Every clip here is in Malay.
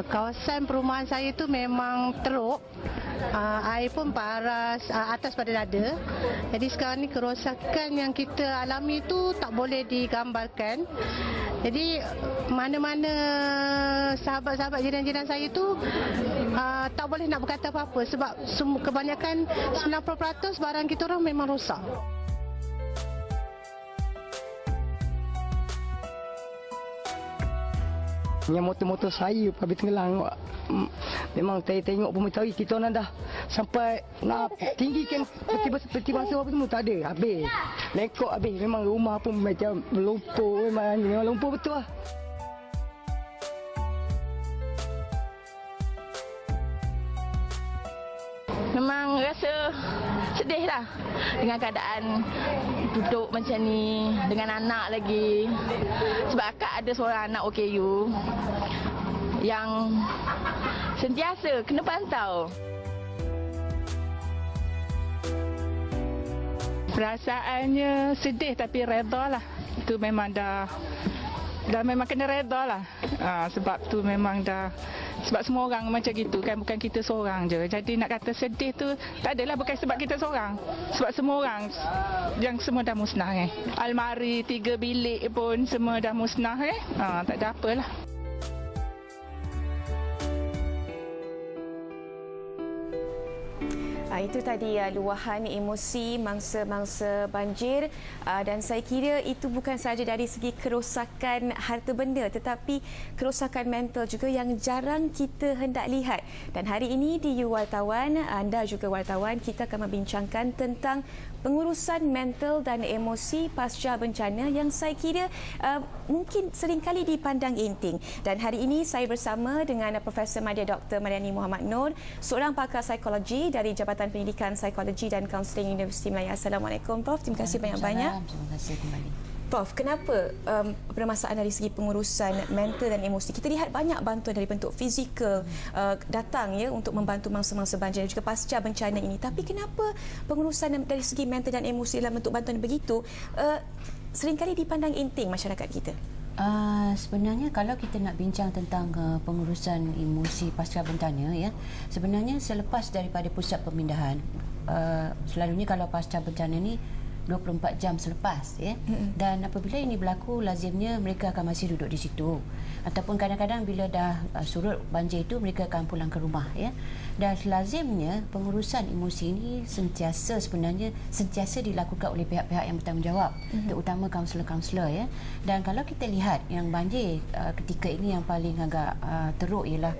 Kawasan perumahan saya tu memang teruk. Air pun paras atas pada dada. Jadi sekarang ni kerosakan yang kita alami tu tak boleh digambarkan. Jadi mana-mana sahabat-sahabat jiran-jiran saya tu tak boleh nak berkata apa-apa sebab kebanyakan 90% barang kita orang memang rosak. Yang motor-motor saya habis tenggelam. Memang saya tengok pemerintah kita orang dah sampai nak tinggikan peti basa apa semua tak ada. Habis. Lengkok habis. Memang rumah pun macam lumpur. Memang lumpur betul lah. Memang rasa sedih lah dengan keadaan duduk macam ni dengan anak lagi. Sebab akak ada seorang anak OKU yang sentiasa kena pantau. Perasaannya sedih tapi reda lah. Itu memang dah memang kena reda lah. Sebab tu memang dah, sebab semua orang macam gitu kan, bukan kita seorang je. Jadi nak kata sedih tu tak adalah bukan sebab kita seorang. Sebab semua orang yang semua dah musnah kan. Almari 3 bilik pun semua dah musnah kan. Tak ada apalah. Itu tadi luahan emosi mangsa-mangsa banjir dan saya kira itu bukan sahaja dari segi kerosakan harta benda tetapi kerosakan mental juga yang jarang kita hendak lihat. Dan hari ini di You Wartawan, anda juga wartawan, kita akan membincangkan tentang pengurusan mental dan emosi pasca bencana yang saya kira mungkin seringkali dipandang enteng. Dan hari ini saya bersama dengan Profesor Madya Dr. Mariani Muhammad Noor, seorang pakar psikologi dari Jabatan Pendidikan Psikologi dan Kaunseling Universiti Melayu. Assalamualaikum Prof. Terima kasih banyak-banyak. Terima kasih kembali. Prof, kenapa permasalahan dari segi pengurusan mental dan emosi? Kita lihat banyak bantuan dari bentuk fizikal datang ya untuk membantu mangsa-mangsa banjir dan juga pasca bencana ini. Tapi kenapa pengurusan dari segi mental dan emosi dalam bentuk bantuan begitu seringkali dipandang enteng masyarakat kita? Sebenarnya kalau kita nak bincang tentang pengurusan emosi pasca bencana ya, sebenarnya selepas daripada pusat pemindahan, selalunya kalau pasca bencana ni 24 jam selepas ya. Dan apabila ini berlaku lazimnya mereka akan masih duduk di situ ataupun kadang-kadang bila dah surut banjir itu mereka akan pulang ke rumah ya. Dan lazimnya pengurusan emosi ini sentiasa dilakukan oleh pihak-pihak yang bertanggungjawab, terutama kaunselor-kaunselor ya. Dan kalau kita lihat yang banjir ketika ini yang paling agak teruk ialah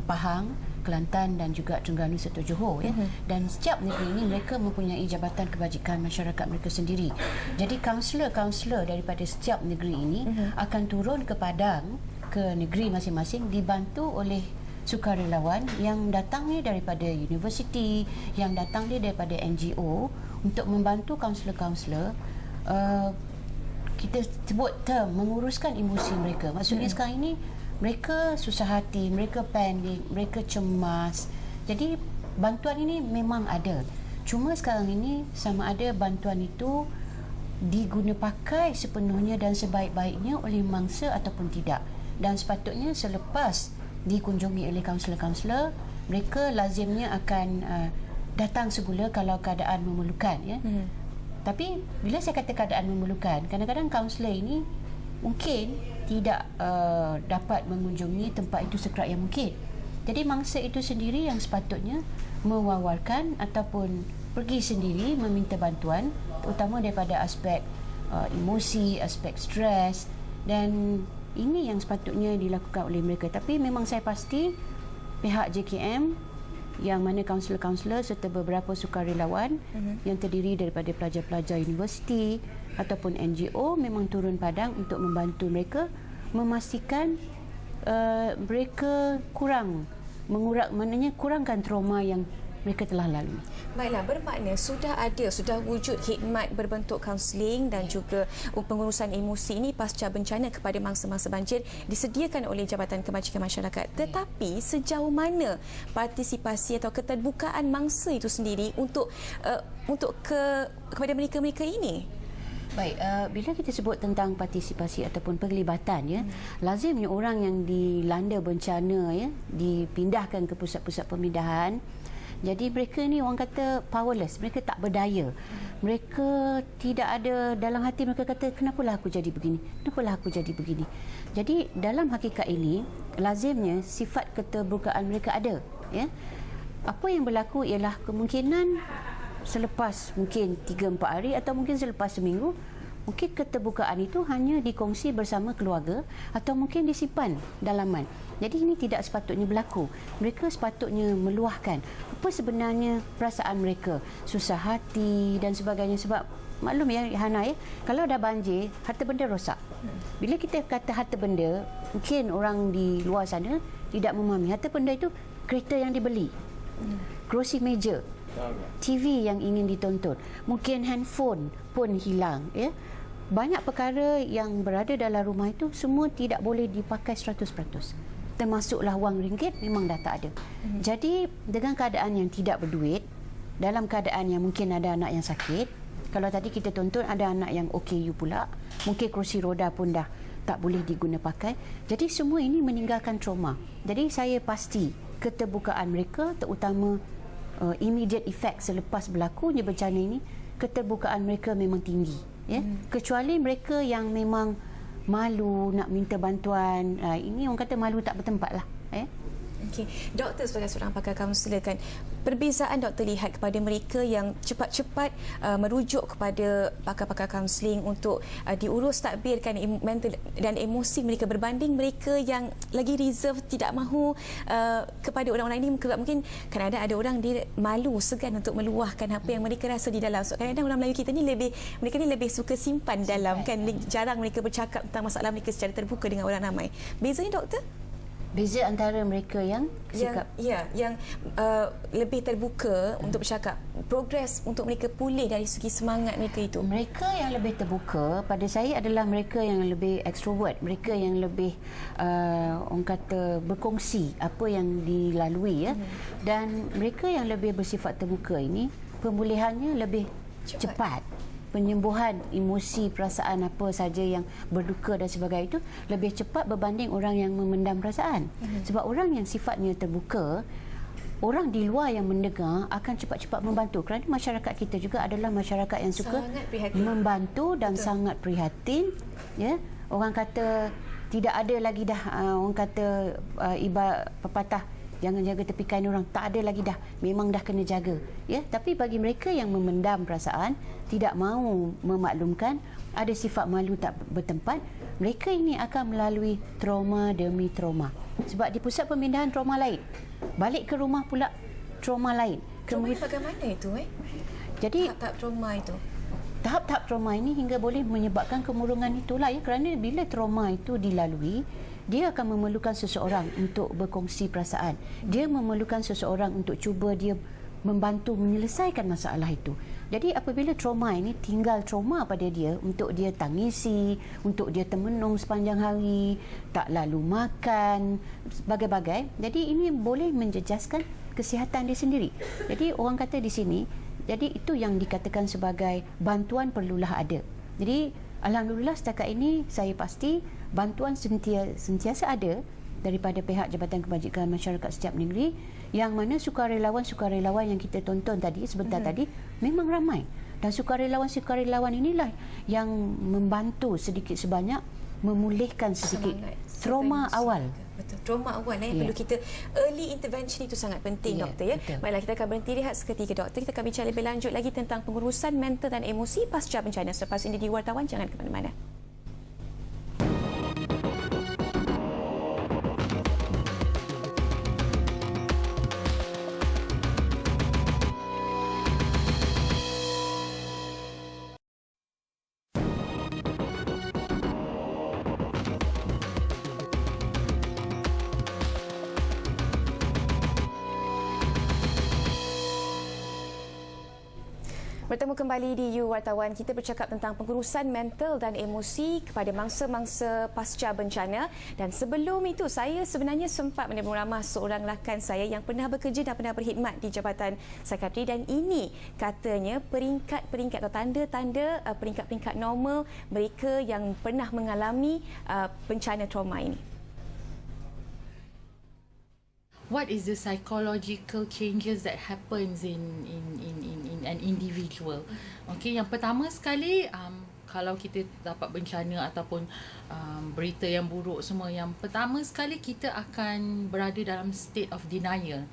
Pahang, Kelantan dan juga Terengganu serta Johor ya. Dan setiap negeri ini mereka mempunyai jabatan kebajikan masyarakat mereka sendiri. Jadi kaunselor-kaunselor daripada setiap negeri ini akan turun ke padang, ke negeri masing-masing dibantu oleh sukarelawan yang datangnya daripada universiti, yang datangnya daripada NGO untuk membantu kaunselor-kaunselor kita sebut term menguruskan emosi mereka. Maksudnya sekarang ini mereka susah hati, mereka panik, mereka cemas. Jadi bantuan ini memang ada. Cuma sekarang ini sama ada bantuan itu diguna pakai sepenuhnya dan sebaik-baiknya oleh mangsa ataupun tidak. Dan sepatutnya selepas dikunjungi oleh kaunselor-kaunselor, mereka lazimnya akan datang semula kalau keadaan memerlukan ya. Tapi bila saya kata keadaan memerlukan, kadang-kadang kaunselor ini mungkin tidak dapat mengunjungi tempat itu sekerat yang mungkin. Jadi mangsa itu sendiri yang sepatutnya mewawarkan ataupun pergi sendiri meminta bantuan, terutama daripada aspek emosi, aspek stres, dan ini yang sepatutnya dilakukan oleh mereka. Tapi memang saya pasti pihak JKM yang mana kaunselor-kaunselor serta beberapa sukarelawan yang terdiri daripada pelajar-pelajar universiti ataupun NGO memang turun padang untuk membantu mereka memastikan mereka kurangkan trauma yang mereka telah lalui. Baiklah, bermakna sudah wujud khidmat berbentuk kaunseling dan juga pengurusan emosi ini pasca bencana kepada mangsa-mangsa banjir disediakan oleh Jabatan Kebajikan Masyarakat. Tetapi sejauh mana partisipasi atau keterbukaan mangsa itu sendiri untuk kepada mereka-mereka ini? Baik, bila kita sebut tentang partisipasi ataupun penglibatan ya, lazimnya orang yang dilanda bencana ya dipindahkan ke pusat-pusat pemindahan. Jadi mereka ni orang kata powerless, mereka tak berdaya. Mereka tidak ada dalam hati, mereka kata kenapalah aku jadi begini? Kenapalah aku jadi begini? Jadi dalam hakikat ini lazimnya sifat keterbukaan mereka ada ya. Apa yang berlaku ialah kemungkinan selepas mungkin 3-4 hari atau mungkin selepas seminggu, mungkin keterbukaan itu hanya dikongsi bersama keluarga atau mungkin disimpan dalaman. Jadi ini tidak sepatutnya berlaku. Mereka sepatutnya meluahkan apa sebenarnya perasaan mereka, susah hati dan sebagainya. Sebab maklum ya Hana ya, kalau ada banjir, harta benda rosak. Bila kita kata harta benda, mungkin orang di luar sana tidak memahami. Harta benda itu kereta yang dibeli, kerusi meja, TV yang ingin ditonton, mungkin handphone pun hilang ya. Banyak perkara yang berada dalam rumah itu semua tidak boleh dipakai 100%. Termasuklah wang ringgit memang dah tak ada. Jadi dengan keadaan yang tidak berduit, dalam keadaan yang mungkin ada anak yang sakit, kalau tadi kita tonton ada anak yang OKU pula, mungkin kerusi roda pun dah tak boleh diguna pakai. Jadi semua ini meninggalkan trauma. Jadi saya pasti keterbukaan mereka, terutama immediate effect selepas berlakunya bencana ini, keterbukaan mereka memang tinggi ya. Kecuali mereka yang memang malu nak minta bantuan, ini orang kata malu tak bertempat lah ya. Okey, doktor sebagai seorang pakar kaunselor kan, perbezaan doktor lihat kepada mereka yang cepat-cepat merujuk kepada pakar-pakar kaunseling untuk diurus tadbirkan mental dan emosi mereka berbanding mereka yang lagi reserve, tidak mahu kepada orang-orang ini. Mungkin kadang-kadang ada orang dia malu, segan untuk meluahkan apa yang mereka rasa di dalam. So, kadang-kadang orang Melayu kita ni mereka ni lebih suka simpan dalam kan, jarang mereka bercakap tentang masalah mereka secara terbuka dengan orang ramai. Bezanya doktor? Beza antara mereka yang sikap yang lebih terbuka untuk bercakap, progres untuk mereka pulih dari segi semangat mereka itu. Mereka yang lebih terbuka pada saya adalah mereka yang lebih extrovert, mereka yang lebih orang kata berkongsi apa yang dilalui ya. Dan mereka yang lebih bersifat terbuka ini pemulihannya lebih cepat. Penyembuhan emosi, perasaan apa saja yang berduka dan sebagainya itu lebih cepat berbanding orang yang memendam perasaan. Sebab orang yang sifatnya terbuka, orang di luar yang mendengar akan cepat-cepat membantu. Kerana masyarakat kita juga adalah masyarakat yang suka membantu dan sangat prihatin. Ya, orang kata tidak ada lagi dah, orang kata ibarat pepatah, jangan jaga tepi kain orang, tak ada lagi dah, memang dah kena jaga ya. Tapi bagi mereka yang memendam perasaan, tidak mahu memaklumkan, ada sifat malu tak bertempat, mereka ini akan melalui trauma demi trauma. Sebab di pusat pemindahan trauma lain, balik ke rumah pula trauma lain. Trauma bagaimana itu Jadi tahap-tahap trauma itu, tahap-tahap trauma ini hingga boleh menyebabkan kemurungan itulah ya. Kerana bila trauma itu dilalui, dia akan memerlukan seseorang untuk berkongsi perasaan. Dia memerlukan seseorang untuk cuba dia membantu menyelesaikan masalah itu. Jadi apabila trauma ini tinggal trauma pada dia, untuk dia tangisi, untuk dia termenung sepanjang hari, tak lalu makan, bagai-bagai. Jadi ini boleh menjejaskan kesihatan dia sendiri. Jadi orang kata di sini, jadi itu yang dikatakan sebagai bantuan perlulah ada. Jadi alhamdulillah setakat ini saya pasti bantuan sentiasa ada daripada pihak Jabatan Kebajikan Masyarakat setiap negeri, yang mana sukarelawan-sukarelawan yang kita tonton tadi sebentar tadi memang ramai, dan sukarelawan-sukarelawan inilah yang membantu sedikit sebanyak memulihkan sedikit trauma awal. Betul, trauma awal perlu kita early intervention itu sangat penting doktor ya. Betul. Baiklah, kita akan berhenti rehat seketika doktor. Kita akan bincang lebih lanjut lagi tentang pengurusan mental dan emosi pasca bencana selepas ini di Wartawan. Jangan ke mana-mana. Bertemu kembali di You Wartawan. Kita bercakap tentang pengurusan mental dan emosi kepada mangsa-mangsa pasca bencana. Dan sebelum itu, saya sebenarnya sempat menerima ramah seorang rakan saya yang pernah bekerja dan pernah berkhidmat di Jabatan Psikiatri. Dan ini katanya peringkat-peringkat atau tanda-tanda peringkat-peringkat normal mereka yang pernah mengalami bencana trauma ini. What is the psychological changes that happens in an individual? Okay, yang pertama sekali, kalau kita dapat bencana ataupun berita yang buruk semua, yang pertama sekali kita akan berada dalam state of denial.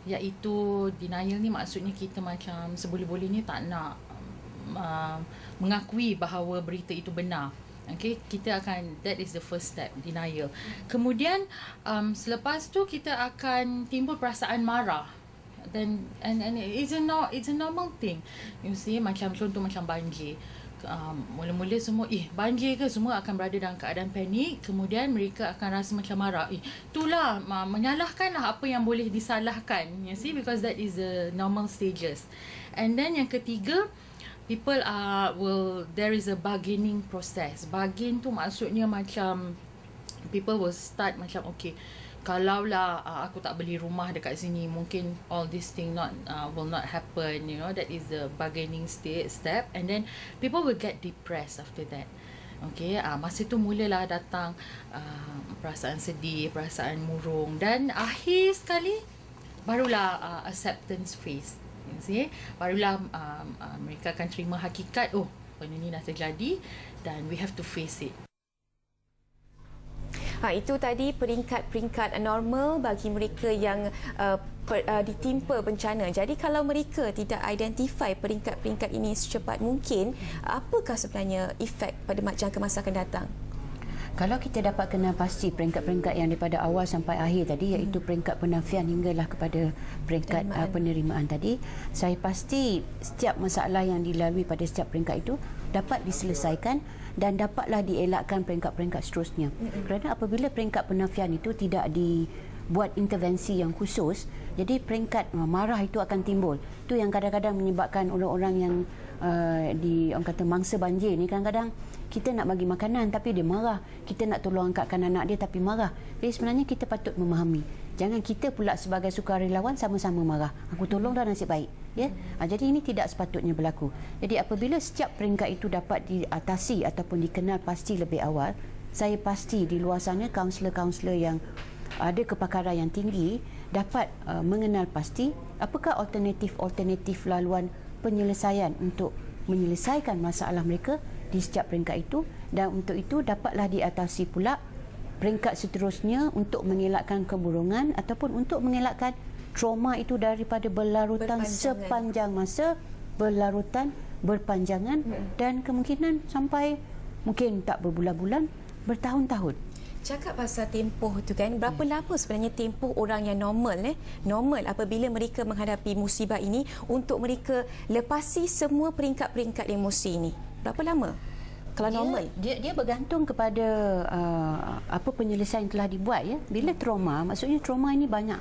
Iaitu denial ni maksudnya kita macam seboleh-bolehnya tak nak mengakui bahawa berita itu benar. Okay, kita akan, that is the first step, denial. Kemudian selepas tu kita akan timbul perasaan marah. And it's a normal thing. You see, macam contoh macam banjir. Mula-mula semua banjir ke, semua akan berada dalam keadaan panik. Kemudian mereka akan rasa macam marah. Itulah menyalahkanlah apa yang boleh disalahkan. You see, because that is the normal stages. And then yang ketiga, people there is a bargaining process. Bargain tu maksudnya macam people will start macam okay, kalaulah aku tak beli rumah dekat sini, mungkin all this thing will not happen, you know. That is the bargaining step. And then people will get depressed after that. Okay, masa tu mulalah datang perasaan sedih, perasaan murung, dan akhir sekali barulah acceptance phase. You see, barulah mereka akan terima hakikat, oh, benda ni dah terjadi dan we have to face it. Itu tadi peringkat-peringkat normal bagi mereka yang ditimpa bencana. Jadi kalau mereka tidak identify peringkat-peringkat ini secepat mungkin, apakah sebenarnya efek pada jangka masa akan datang? Kalau kita dapat kenal pasti peringkat-peringkat yang daripada awal sampai akhir tadi, iaitu peringkat penafian hinggalah kepada peringkat penerimaan tadi, saya pasti setiap masalah yang dilalui pada setiap peringkat itu dapat diselesaikan dan dapatlah dielakkan peringkat-peringkat seterusnya. Kerana apabila peringkat penafian itu tidak dibuat intervensi yang khusus, jadi peringkat marah itu akan timbul. Itu yang kadang-kadang menyebabkan orang-orang yang orang kata mangsa banjir ni, kadang-kadang kita nak bagi makanan tapi dia marah, kita nak tolong angkatkan anak dia tapi marah. Jadi sebenarnya kita patut memahami, jangan kita pula sebagai sukarelawan sama-sama marah, aku tolong dah nasib baik, ya. Jadi ini tidak sepatutnya berlaku. Jadi apabila setiap peringkat itu dapat diatasi ataupun dikenal pasti lebih awal, saya pasti di luar sana kaunselor-kaunselor yang ada kepakaran yang tinggi dapat mengenal pasti apakah alternatif laluan penyelesaian untuk menyelesaikan masalah mereka di setiap peringkat itu, dan untuk itu dapatlah diatasi pula peringkat seterusnya untuk mengelakkan keburukan ataupun untuk mengelakkan trauma itu daripada berlarutan sepanjang masa, berpanjangan dan kemungkinan sampai mungkin tak berbulan-bulan, bertahun-tahun. Cakap pasal tempoh tu kan, berapa lama sebenarnya tempoh orang yang normal apabila mereka menghadapi musibah ini untuk mereka lepasi semua peringkat-peringkat emosi ini? Berapa lama kalau normal? Dia bergantung kepada apa penyelesaian yang telah dibuat, ya. Bila trauma, maksudnya trauma ini banyak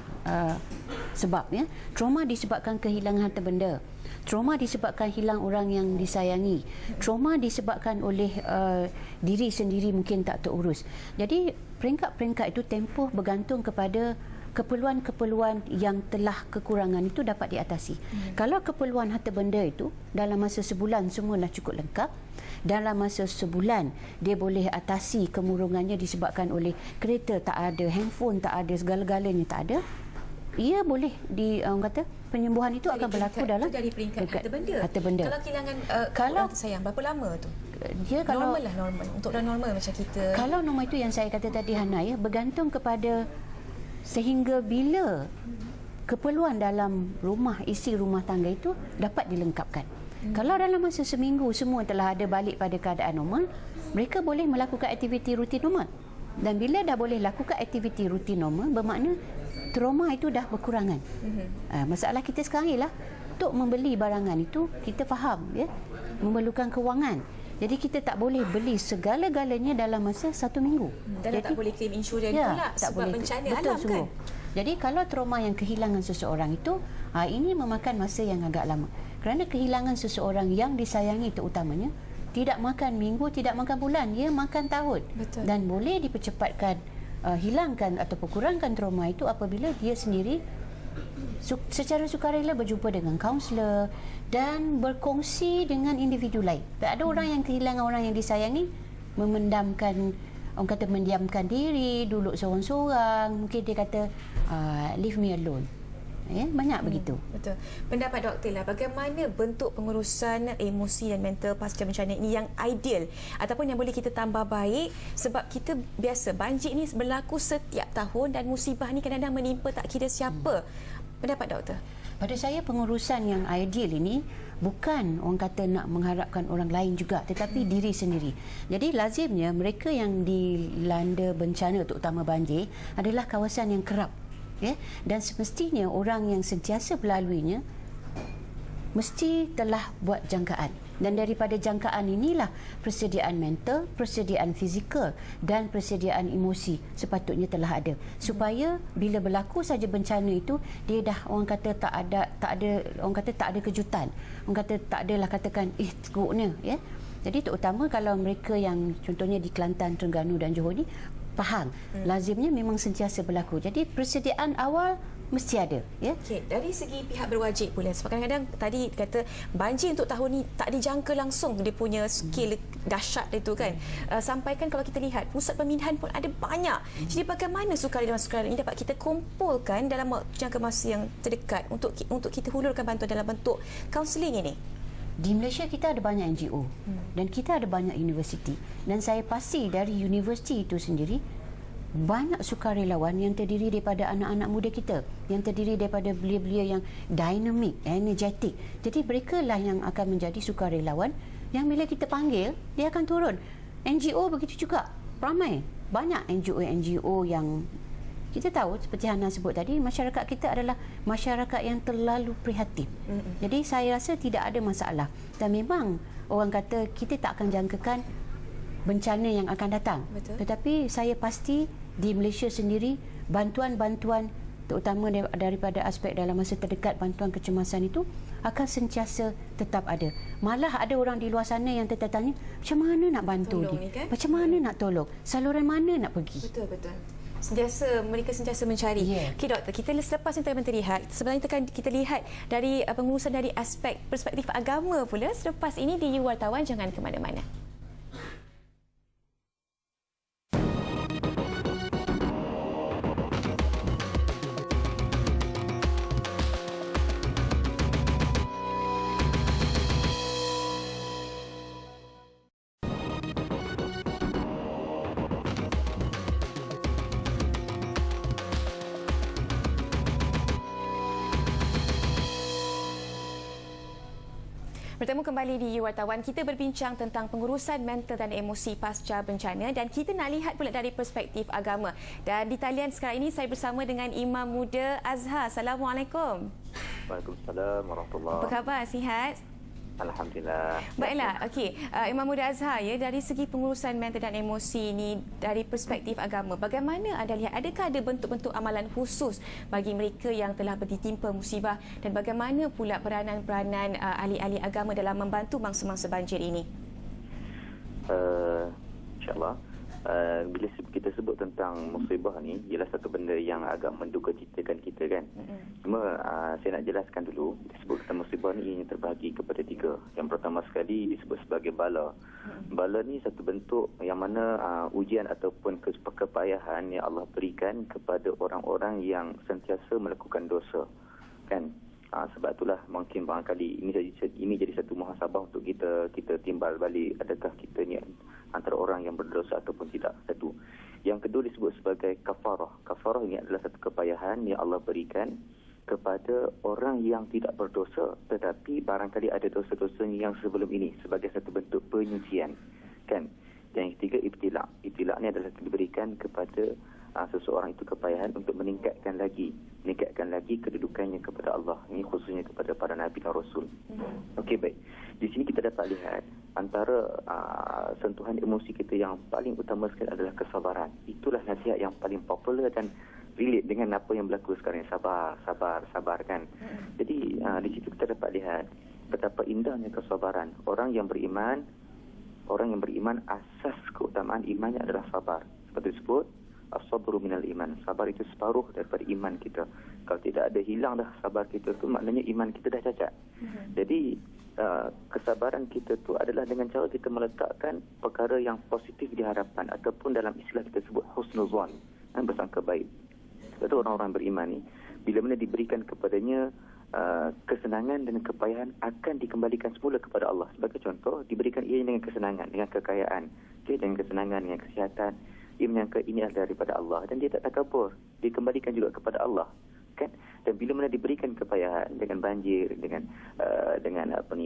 sebab, ya. Trauma disebabkan kehilangan harta benda. Trauma disebabkan hilang orang yang disayangi. Trauma disebabkan oleh diri sendiri mungkin tak terurus. Jadi peringkat-peringkat itu tempoh bergantung kepada keperluan-keperluan yang telah kekurangan itu dapat diatasi. Kalau keperluan harta benda itu dalam masa sebulan semua dah cukup lengkap, dalam masa sebulan dia boleh atasi kemurungannya disebabkan oleh kereta tak ada, handphone tak ada, segala-galanya tak ada, ia boleh orang kata penyembuhan itu akan berlaku dalam dari peringkat harta benda. Kalau kehilangan orang tersayang, berapa lama tu? Dia kalau normal untuk orang normal macam kita. Kalau normal itu yang saya kata tadi, Hana, ya, bergantung kepada sehingga bila keperluan dalam isi rumah tangga itu dapat dilengkapkan. Kalau dalam masa seminggu semua telah ada balik pada keadaan normal, mereka boleh melakukan aktiviti rutin normal. Dan bila dah boleh lakukan aktiviti rutin normal, bermakna trauma itu dah berkurangan. Masalah kita sekarang ialah untuk membeli barangan itu kita faham, ya, memerlukan kewangan. Jadi kita tak boleh beli segala-galanya dalam masa 1 minggu. Dan tak boleh claim insurans pula tak sebab boleh, bencana betul, alam sungguh. kan. Jadi kalau trauma yang kehilangan seseorang itu, ini memakan masa yang agak lama. Kerana kehilangan seseorang yang disayangi terutamanya, tidak makan minggu, tidak makan bulan, ia makan tahun. Betul. Dan boleh dipercepatkan, hilangkan ataupun kurangkan trauma itu apabila dia sendiri secara sukarela berjumpa dengan kaunselor dan berkongsi dengan individu lain. Tak ada orang yang kehilangan orang yang disayangi memendamkan, orang kata mendiamkan diri, duduk seorang-seorang, mungkin dia kata leave me alone. Banyak begitu. Betul. Pendapat Doktor lah, bagaimana bentuk pengurusan emosi dan mental pasca bencana ini yang ideal ataupun yang boleh kita tambah baik, sebab kita biasa banjir ni berlaku setiap tahun dan musibah ni kadang-kadang menimpa tak kira siapa. Pendapat Doktor? Pada saya pengurusan yang ideal ini bukan orang kata nak mengharapkan orang lain juga, tetapi diri sendiri. Jadi lazimnya mereka yang dilanda bencana terutama banjir adalah kawasan yang kerap. Dan semestinya orang yang sentiasa melaluinya mesti telah buat jangkaan, dan daripada jangkaan inilah persediaan mental, persediaan fizikal dan persediaan emosi sepatutnya telah ada, supaya bila berlaku saja bencana itu dia dah orang kata tak ada kejutan, orang kata tak adalah katakan teruknya. Jadi terutama kalau mereka yang contohnya di Kelantan, Terengganu dan Johor ni faham, lazimnya memang sentiasa berlaku. Jadi persediaan awal mesti ada. Okey, dari segi pihak berwajib pula, sebab kadang-kadang tadi kata banjir untuk tahun ni tak dijangka langsung dia punya skil dahsyat itu kan. Sampaikan kalau kita lihat pusat pemindahan pun ada banyak. Jadi bagaimana sukarela ini dapat kita kumpulkan dalam jangka masa yang terdekat untuk kita hulurkan bantuan dalam bentuk kaunseling ini? Di Malaysia kita ada banyak NGO dan kita ada banyak universiti, dan saya pasti dari universiti itu sendiri banyak sukarelawan yang terdiri daripada anak-anak muda kita, yang terdiri daripada belia-belia yang dinamik, energetik. Jadi mereka lah yang akan menjadi sukarelawan yang bila kita panggil dia akan turun. NGO begitu juga, ramai banyak NGO yang kita tahu seperti Hana sebut tadi, masyarakat kita adalah masyarakat yang terlalu prihatin. Jadi saya rasa tidak ada masalah, dan memang orang kata kita tak akan jangkakan bencana yang akan datang. Betul. Tetapi saya pasti di Malaysia sendiri bantuan-bantuan terutama daripada aspek dalam masa terdekat, bantuan kecemasan itu akan sentiasa tetap ada. Malah ada orang di luar sana yang tertanya macam mana nak bantu dia, kan? Macam mana nak tolong, saluran mana nak pergi. Betul. Mereka sentiasa mencari. Okey Doktor, kita selepas ini telah terlihat, sebenarnya kita lihat dari pengurusan dari aspek perspektif agama pula selepas ini di You Wartawan. Jangan ke mana-mana. Bertemu kembali di You Wartawan. Kita berbincang tentang pengurusan mental dan emosi pasca bencana, dan kita nak lihat pula dari perspektif agama. Dan di talian sekarang ini saya bersama dengan Imam Muda Azhar. Assalamualaikum. Waalaikumsalam warahmatullahi. Apa khabar? Sihat? Alhamdulillah. Baiklah. Okey, Imam Muda Azhar, dari segi pengurusan mental dan emosi ini dari perspektif agama, bagaimana anda lihat, adakah ada bentuk-bentuk amalan khusus bagi mereka yang telah ditimpa musibah, dan bagaimana pula peranan-peranan ahli-ahli agama dalam membantu mangsa-mangsa banjir ini? InsyaAllah, bila kita sebut tentang musibah ni, ialah satu benda yang agak menduga citakan kita kan. Cuma saya nak jelaskan dulu, disebut tentang musibah ni ini terbahagi kepada tiga. Yang pertama sekali disebut sebagai bala. Bala ni satu bentuk yang mana ujian ataupun kepayahan yang Allah berikan kepada orang-orang yang sentiasa melakukan dosa kan. Sebab itulah mungkin barangkali ini jadi satu muhasabah untuk kita timbal balik, adakah kita ni antara orang yang berdosa ataupun tidak. Satu. Yang kedua disebut sebagai kafarah. Kafarah ini adalah satu kepayahan yang Allah berikan kepada orang yang tidak berdosa, tetapi barangkali ada dosa-dosa yang sebelum ini, sebagai satu bentuk penyucian kan. Dan yang ketiga ibtila'. Ibtila' ni adalah diberikan kepada seseorang itu kepayahan untuk meningkatkan lagi kedudukannya kepada Allah. Ini khususnya kepada para Nabi dan Rasul. Okey, baik. Di sini kita dapat lihat antara sentuhan emosi kita yang paling utama sekali adalah kesabaran. Itulah nasihat yang paling popular dan relate dengan apa yang berlaku sekarang. Sabar kan. Jadi di situ kita dapat lihat betapa indahnya kesabaran. Orang yang beriman asas keutamaan imannya adalah sabar. Seperti disebut, as-sabru minal iman. Sabar itu separuh daripada iman kita. Kalau tidak ada hilang dah sabar kita tu, maknanya iman kita dah cacat. Jadi kesabaran kita tu adalah dengan cara kita meletakkan perkara yang positif di hadapan, ataupun dalam istilah kita sebut husnuzan, bersangka baik. Itu orang-orang beriman ni, bila mana diberikan kepadanya kesenangan dan kepayahan, akan dikembalikan semula kepada Allah. Sebagai contoh, diberikan ia dengan kesenangan, dengan kekayaan, dengan kesenangan, dengan kesihatan, ia menyangka ini adalah daripada Allah dan dia tak takabur, dikembalikan juga kepada Allah, kan? Dan bila mana diberikan kepayahan dengan banjir, dengan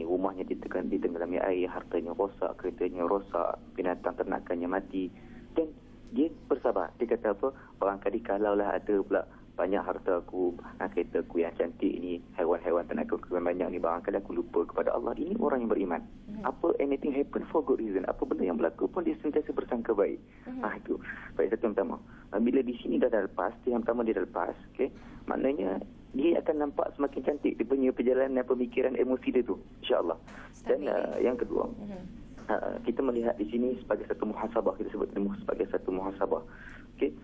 rumahnya ditenggelami air, hartanya rosak, keretanya rosak, binatang ternakannya mati, dan dia bersabar. Dia kata apa? Barangkali kalaulah ada pula banyak harta aku, kereta aku yang cantik ni, haiwan-haiwan ternakan aku yang banyak ni, barangkali aku lupa kepada Allah. Ini orang yang beriman. Apa, anything happen for good reason. Apa benda yang berlaku pun dia sentiasa bersangka baik. Itu baik, satu yang pertama. Bila di sini dah lepas, yang pertama dia dah lepas, okay? Maknanya dia akan nampak semakin cantik dia punya perjalanan pemikiran emosi dia tu, insya-Allah. Dan yang kedua, kita melihat di sini sebagai satu muhasabah, kita sebut sebagai satu muhasabah. Okey,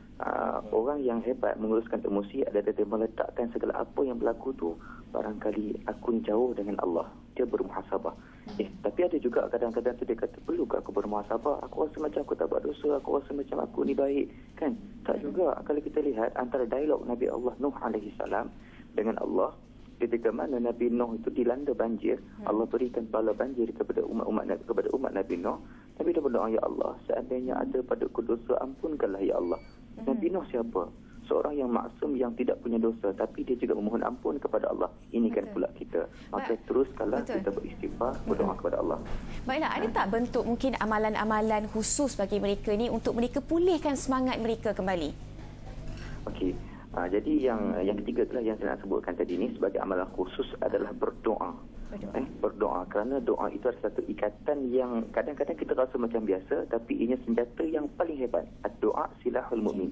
orang yang hebat menguruskan emosi adalah dia meletakkan segala apa yang berlaku tu, barangkali aku jauh dengan Allah. Dia bermuhasabah. Tapi ada juga kadang-kadang tu dia kata, perlukah aku bermuhasabah? Aku rasa macam aku tak buat dosa, aku rasa macam aku ni baik, kan? Tak juga. Kalau kita lihat antara dialog Nabi Allah Nuh alaihi salam dengan Allah, ketika mana Nabi Nuh itu dilanda banjir, Allah berikan bala banjir kepada umat Nabi Nuh. Nabi dah berdoa, ya Allah, seandainya ada padaku dosa, ampunkanlah ya Allah. Nabi Nuh siapa? Seorang yang maksum, yang tidak punya dosa, tapi dia juga memohon ampun kepada Allah. Ini kan pula kita. Maka teruskanlah kita beristighfar, berdoa kepada Allah. Baiklah, ada tak bentuk mungkin amalan-amalan khusus bagi mereka ni untuk mereka pulihkan semangat mereka kembali? Okey. Jadi yang ketiga itulah yang saya nak sebutkan tadi ni sebagai amalan khusus adalah berdoa. Berdoa, kerana doa itu adalah satu ikatan yang kadang-kadang kita rasa macam biasa, tapi ianya senjata yang paling hebat. Doa silahul mukmin.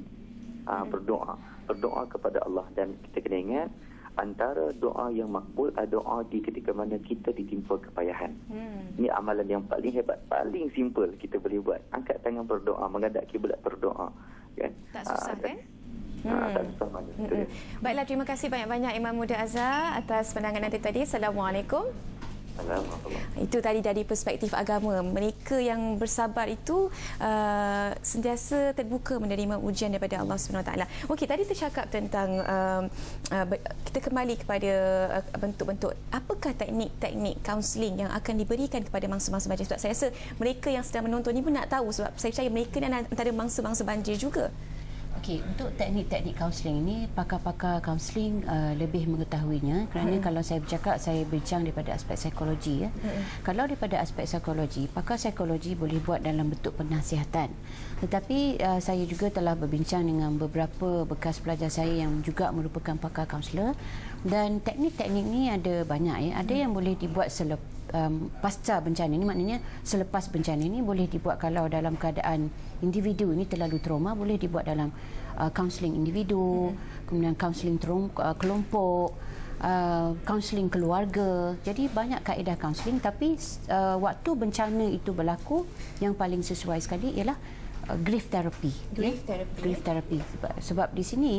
Berdoa kepada Allah, dan kita kena ingat antara doa yang makbul adalah doa di ketika mana kita ditimpa kepayahan. Ini amalan yang paling hebat, paling simple kita boleh buat. Angkat tangan berdoa, menghadap kiblat berdoa, kan? Tak susah kan? Tak susah banyak. Baiklah, terima kasih banyak-banyak Imam Muda Azhar atas pandangan anda tadi. Assalamualaikum. Itu tadi dari perspektif agama. Mereka yang bersabar itu sentiasa terbuka menerima ujian daripada Allah SWT. Okey, tadi tercakap tentang kita kembali kepada bentuk-bentuk apakah teknik-teknik kaunseling yang akan diberikan kepada mangsa-mangsa banjir. Sebab saya rasa mereka yang sedang menonton ini pun nak tahu, sebab saya percaya mereka ni antara mangsa-mangsa banjir juga. Okey, untuk teknik-teknik kaunseling ini, pakar-pakar kaunseling lebih mengetahuinya, kerana kalau saya bercakap, saya bincang daripada aspek psikologi. Kalau daripada aspek psikologi, pakar psikologi boleh buat dalam bentuk penasihatan. Tetapi saya juga telah berbincang dengan beberapa bekas pelajar saya yang juga merupakan pakar kaunselor, dan teknik-teknik ni ada banyak. Ada yang boleh dibuat pasca bencana ni, maknanya selepas bencana ni boleh dibuat. Kalau dalam keadaan individu ini terlalu trauma, boleh dibuat dalam kaunseling individu, kemudian kaunseling kelompok, kaunseling keluarga. Jadi banyak kaedah kaunseling, tapi waktu bencana itu berlaku, yang paling sesuai sekali ialah grief therapy. Grief therapy. Sebab di sini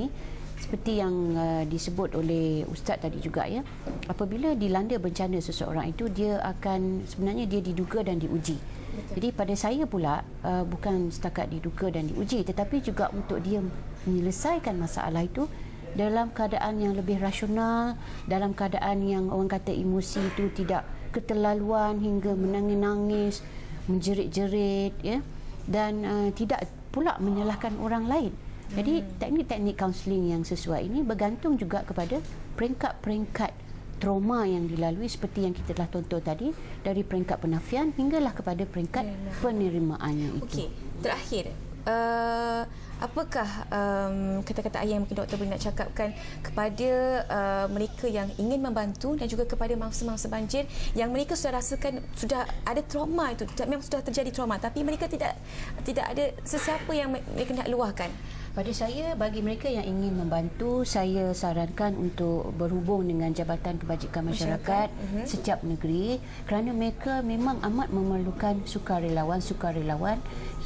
seperti yang disebut oleh Ustaz tadi juga, ya, apabila dilanda bencana seseorang itu, dia akan sebenarnya dia diduga dan diuji. Jadi pada saya pula bukan setakat diduga dan diuji, tetapi juga untuk dia menyelesaikan masalah itu dalam keadaan yang lebih rasional, dalam keadaan yang orang kata emosi itu tidak keterlaluan hingga menangis-nangis, menjerit-jerit, ya, dan tidak pula menyalahkan orang lain. Jadi teknik-teknik kaunseling yang sesuai ini bergantung juga kepada peringkat-peringkat trauma yang dilalui, seperti yang kita telah tonton tadi, dari peringkat penafian hinggalah kepada peringkat penerimaannya itu. Okey, terakhir, apakah kata-kata ayah yang mungkin doktor boleh nak cakapkan kepada mereka yang ingin membantu, dan juga kepada mangsa-mangsa banjir yang mereka sudah rasakan sudah ada trauma itu, memang sudah terjadi trauma, tapi mereka tidak ada sesiapa yang mereka nak luahkan. Pada saya, bagi mereka yang ingin membantu, saya sarankan untuk berhubung dengan Jabatan Kebajikan Masyarakat setiap negeri, kerana mereka memang amat memerlukan sukarelawan-sukarelawan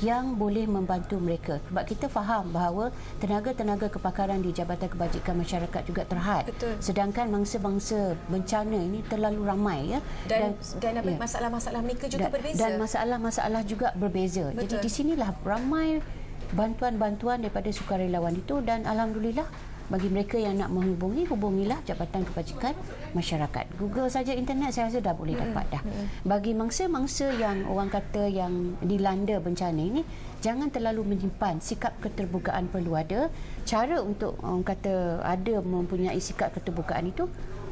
yang boleh membantu mereka. Sebab kita faham bahawa tenaga-tenaga kepakaran di Jabatan Kebajikan Masyarakat juga terhad. Betul. Sedangkan mangsa-mangsa bencana ini terlalu ramai, ya. Dan masalah-masalah mereka juga berbeza. Dan masalah-masalah juga berbeza. Betul. Jadi di sinilah ramai bantuan-bantuan daripada sukarelawan itu, dan alhamdulillah bagi mereka yang nak menghubungi, hubungilah Jabatan Kebajikan Masyarakat. Google saja internet, saya rasa dah boleh dapat dah. Bagi mangsa-mangsa yang orang kata yang dilanda bencana ini, jangan terlalu menyimpan, sikap keterbukaan perlu ada. Cara untuk orang kata ada mempunyai sikap keterbukaan itu,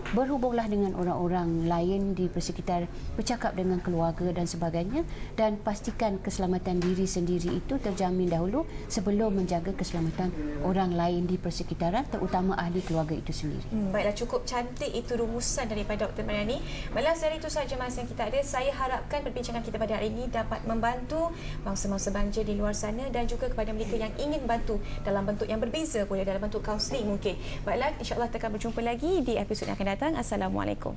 berhubunglah dengan orang-orang lain di persekitar, bercakap dengan keluarga dan sebagainya, dan pastikan keselamatan diri sendiri itu terjamin dahulu sebelum menjaga keselamatan orang lain di persekitaran, terutama ahli keluarga itu sendiri. Baiklah, cukup cantik itu rumusan daripada Dr. Mariani. Baiklah, dari itu sahaja masa yang kita ada. Saya harapkan perbincangan kita pada hari ini dapat membantu mangsa-mangsa banjir di luar sana, dan juga kepada mereka yang ingin bantu dalam bentuk yang berbeza, boleh dalam bentuk kaunseling mungkin. Baiklah, insya-Allah kita akan berjumpa lagi di episod yang akan datang. Assalamualaikum.